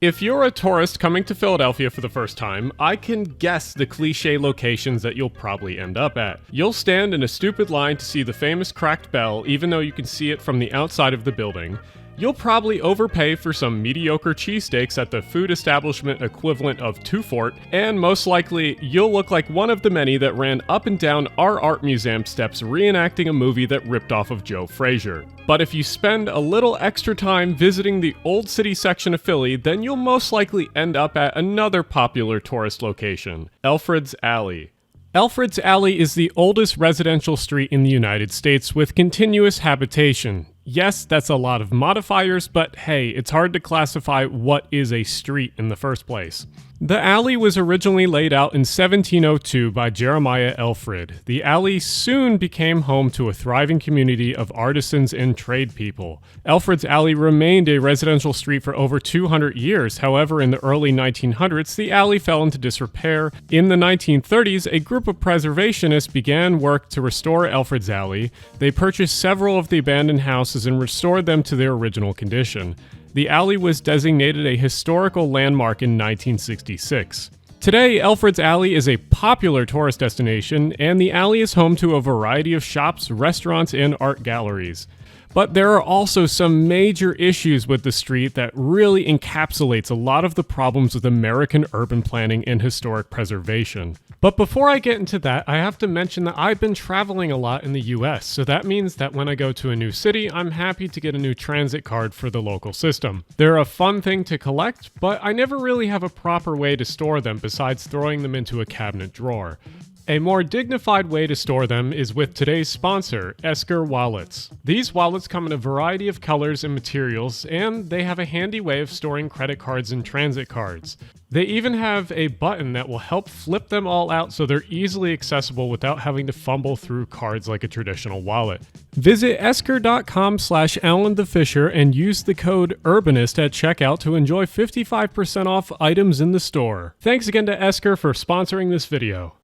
If you're a tourist coming to Philadelphia for the first time, I can guess the cliche locations that you'll probably end up at. You'll stand in a stupid line to see the famous cracked bell, even though you can see it from the outside of the building. You'll probably overpay for some mediocre cheesesteaks at the food establishment equivalent of Two Fort, and most likely, you'll look like one of the many that ran up and down our art museum steps reenacting a movie that ripped off of Joe Frazier. But if you spend a little extra time visiting the Old City section of Philly, then you'll most likely end up at another popular tourist location, Elfreth's Alley. Elfreth's Alley is the oldest residential street in the United States with continuous habitation. Yes, that's a lot of modifiers, but hey, it's hard to classify what is a street in the first place. The alley was originally laid out in 1702 by Jeremiah Elfreth. The alley soon became home to a thriving community of artisans and trade people. Elfreth's Alley remained a residential street for over 200 years. However, in the early 1900s, the alley fell into disrepair. In the 1930s, a group of preservationists began work to restore Elfreth's Alley. They purchased several of the abandoned houses and restored them to their original condition. The alley was designated a historical landmark in 1966. Today, Elfreth's Alley is a popular tourist destination, and the alley is home to a variety of shops, restaurants, and art galleries. But there are also some major issues with the street that really encapsulates a lot of the problems with American urban planning and historic preservation. But before I get into that, I have to mention that I've been traveling a lot in the US, so that means that when I go to a new city, I'm happy to get a new transit card for the local system. They're a fun thing to collect, but I never really have a proper way to store them besides throwing them into a cabinet drawer. A more dignified way to store them is with today's sponsor, Esker Wallets. These wallets come in a variety of colors and materials, and they have a handy way of storing credit cards and transit cards. They even have a button that will help flip them all out so they're easily accessible without having to fumble through cards like a traditional wallet. Visit esker.com/AlanTheFisher and use the code Urbanist at checkout to enjoy 55% off items in the store. Thanks again to Esker for sponsoring this video.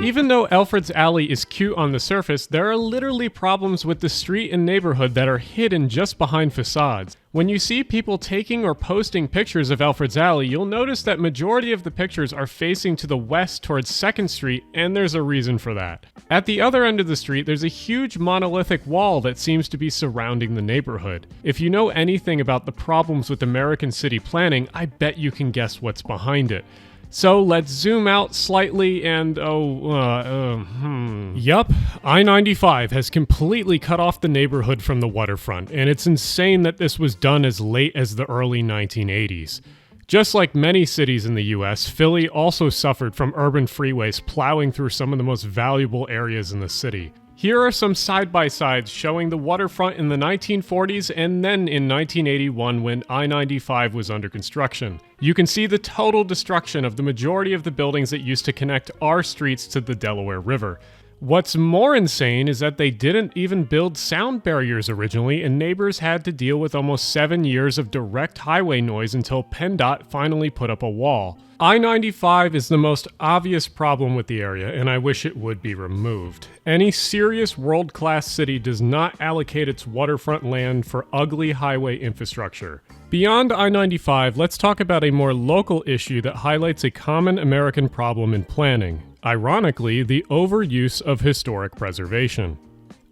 Even though Elfreth's Alley is cute on the surface, there are literally problems with the street and neighborhood that are hidden just behind facades. When you see people taking or posting pictures of Elfreth's Alley, you'll notice that majority of the pictures are facing to the west towards 2nd Street, and there's a reason for that. At the other end of the street, there's a huge monolithic wall that seems to be surrounding the neighborhood. If you know anything about the problems with American city planning, I bet you can guess what's behind it. So let's zoom out slightly and Yup, I-95 has completely cut off the neighborhood from the waterfront, and it's insane that this was done as late as the early 1980s. Just like many cities in the US, Philly also suffered from urban freeways plowing through some of the most valuable areas in the city. Here are some side-by-sides showing the waterfront in the 1940s and then in 1981 when I-95 was under construction. You can see the total destruction of the majority of the buildings that used to connect our streets to the Delaware River. What's more insane is that they didn't even build sound barriers originally, and neighbors had to deal with almost 7 years of direct highway noise until PennDOT finally put up a wall. I-95 is the most obvious problem with the area, and I wish it would be removed. Any serious world-class city does not allocate its waterfront land for ugly highway infrastructure. Beyond I-95, let's talk about a more local issue that highlights a common American problem in planning. Ironically, the overuse of historic preservation.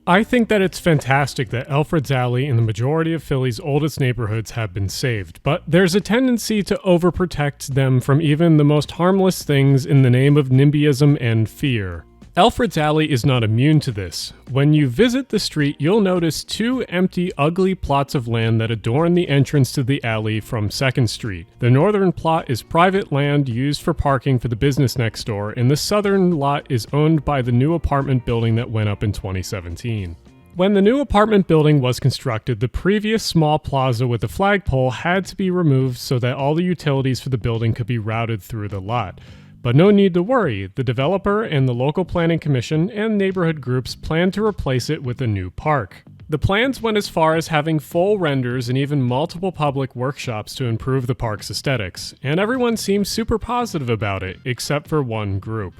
I think that it's fantastic that Elfreth's Alley and the majority of Philly's oldest neighborhoods have been saved, but there's a tendency to overprotect them from even the most harmless things in the name of NIMBYism and fear. Elfreth's Alley is not immune to this. When you visit the street, you'll notice 2 empty, ugly plots of land that adorn the entrance to the alley from 2nd Street. The northern plot is private land used for parking for the business next door, and the southern lot is owned by the new apartment building that went up in 2017. When the new apartment building was constructed, the previous small plaza with the flagpole had to be removed so that all the utilities for the building could be routed through the lot. But no need to worry, the developer and the local planning commission and neighborhood groups plan to replace it with a new park. The plans went as far as having full renders and even multiple public workshops to improve the park's aesthetics, and everyone seems super positive about it, except for one group.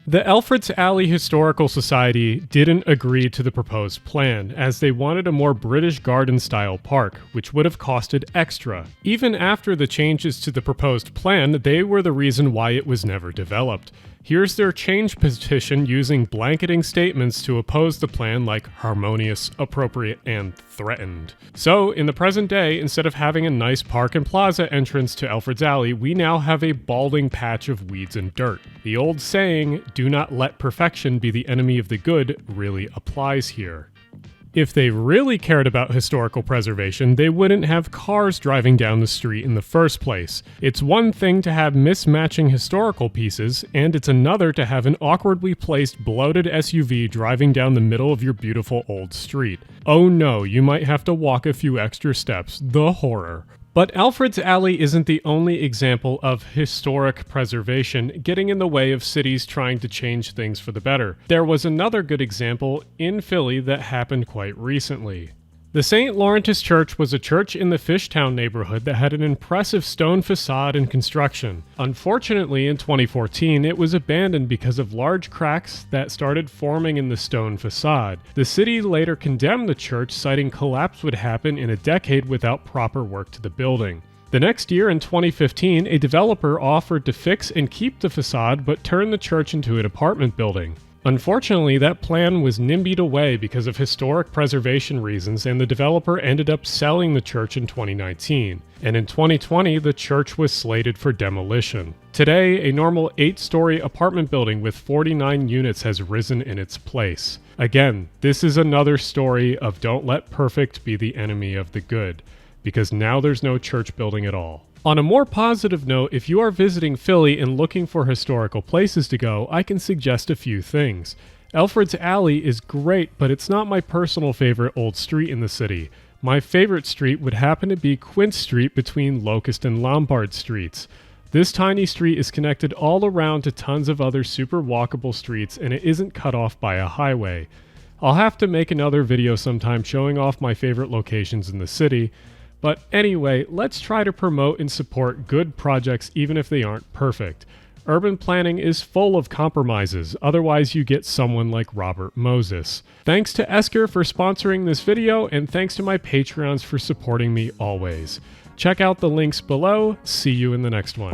The Elfreth's Alley Historical Society didn't agree to the proposed plan, as they wanted a more British garden-style park, which would have costed extra. Even after the changes to the proposed plan, they were the reason why it was never developed. Here's their change petition using blanketing statements to oppose the plan like harmonious, appropriate, and threatened. So, in the present day, instead of having a nice park and plaza entrance to Elfreth's Alley, we now have a balding patch of weeds and dirt. The old saying, "Do not let perfection be the enemy of the good," really applies here. If they really cared about historical preservation, they wouldn't have cars driving down the street in the first place. It's one thing to have mismatching historical pieces, and it's another to have an awkwardly placed bloated SUV driving down the middle of your beautiful old street. Oh no, you might have to walk a few extra steps. The horror. But Elfreth's Alley isn't the only example of historic preservation getting in the way of cities trying to change things for the better. There was another good example in Philly that happened quite recently. The St. Lawrence Church was a church in the Fishtown neighborhood that had an impressive stone facade and construction. Unfortunately, in 2014, it was abandoned because of large cracks that started forming in the stone facade. The city later condemned the church, citing collapse would happen in a decade without proper work to the building. The next year, in 2015, a developer offered to fix and keep the facade but turn the church into an apartment building. Unfortunately, that plan was nimbied away because of historic preservation reasons, and the developer ended up selling the church in 2019. And in 2020, the church was slated for demolition. Today, a normal 8-story apartment building with 49 units has risen in its place. Again, this is another story of don't let perfect be the enemy of the good, because now there's no church building at all. On a more positive note, if you are visiting Philly and looking for historical places to go, I can suggest a few things. Elfreth's Alley is great, but it's not my personal favorite old street in the city. My favorite street would happen to be Quince Street between Locust and Lombard Streets. This tiny street is connected all around to tons of other super walkable streets, and it isn't cut off by a highway. I'll have to make another video sometime showing off my favorite locations in the city. But anyway, let's try to promote and support good projects even if they aren't perfect. Urban planning is full of compromises, otherwise you get someone like Robert Moses. Thanks to Esker for sponsoring this video, and thanks to my Patreons for supporting me always. Check out the links below. See you in the next one.